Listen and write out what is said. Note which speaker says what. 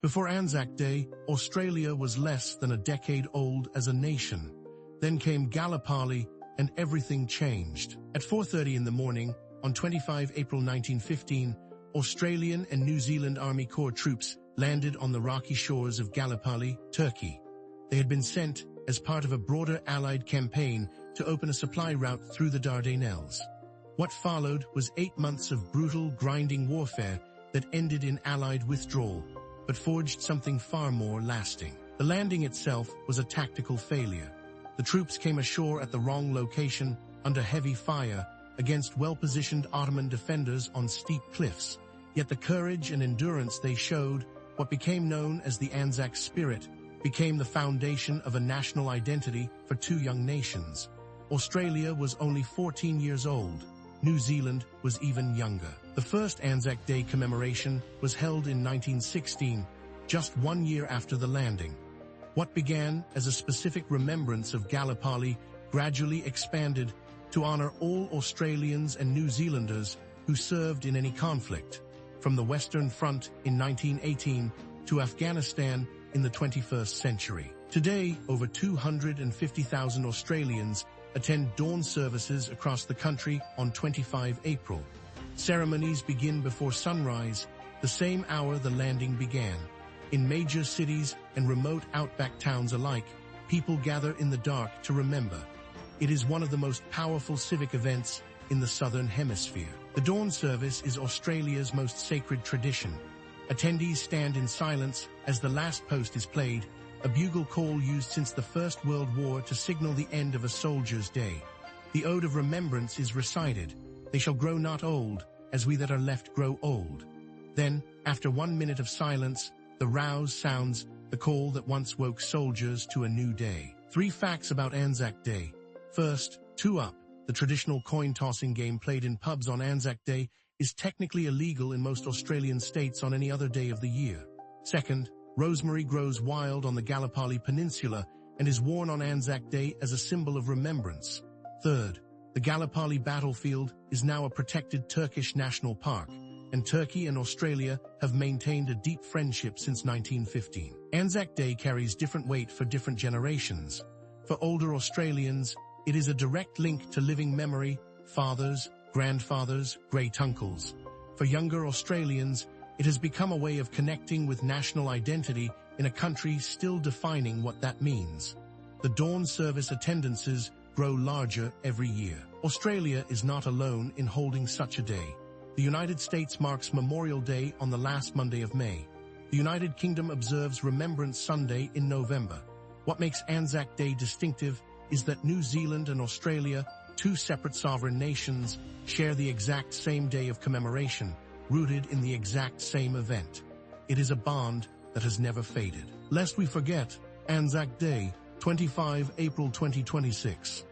Speaker 1: Before Anzac Day, Australia was less than a decade old as a nation. Then came Gallipoli, and everything changed. At 4:30 in the morning, on 25 April 1915, Australian and New Zealand Army Corps troops landed on the rocky shores of Gallipoli, Turkey. They had been sent as part of a broader Allied campaign to open a supply route through the Dardanelles. What followed was 8 months of brutal, grinding warfare that ended in Allied withdrawal, but forged something far more lasting. The landing itself was a tactical failure. The troops came ashore at the wrong location, under heavy fire, against well-positioned Ottoman defenders on steep cliffs. Yet the courage and endurance they showed, what became known as the Anzac spirit, became the foundation of a national identity for two young nations. Australia was only 14 years old. New Zealand was even younger. The first Anzac Day commemoration was held in 1916, just 1 year after the landing. What began as a specific remembrance of Gallipoli gradually expanded to honor all Australians and New Zealanders who served in any conflict, from the Western Front in 1918 to Afghanistan in the 21st century. Today, over 250,000 Australians attend dawn services across the country on 25 April. Ceremonies begin before sunrise, the same hour the landing began. In major cities and remote outback towns alike, people gather in the dark to remember. It is one of the most powerful civic events in the Southern Hemisphere. The dawn service is Australia's most sacred tradition. Attendees stand in silence as the last post is played, a bugle call used since the First World War to signal the end of a soldier's day. The ode of remembrance is recited, "They shall grow not old, as we that are left grow old." Then, after 1 minute of silence, the rouse sounds, the call that once woke soldiers to a new day. 3 facts about Anzac Day. First, 2 Up. The traditional coin-tossing game played in pubs on Anzac Day is technically illegal in most Australian states on any other day of the year. Second, rosemary grows wild on the Gallipoli Peninsula and is worn on Anzac Day as a symbol of remembrance. Third, the Gallipoli battlefield is now a protected Turkish national park, and Turkey and Australia have maintained a deep friendship since 1915. Anzac Day carries different weight for different generations. For older Australians, it is a direct link to living memory, fathers, grandfathers, great-uncles. For younger Australians, it has become a way of connecting with national identity in a country still defining what that means. The dawn service attendances grow larger every year. Australia is not alone in holding such a day. The United States marks Memorial Day on the last Monday of May. The United Kingdom observes Remembrance Sunday in November. What makes Anzac Day distinctive is that New Zealand and Australia, two separate sovereign nations, share the exact same day of commemoration, rooted in the exact same event. It is a bond that has never faded. Lest we forget, Anzac Day, 25 April 2026.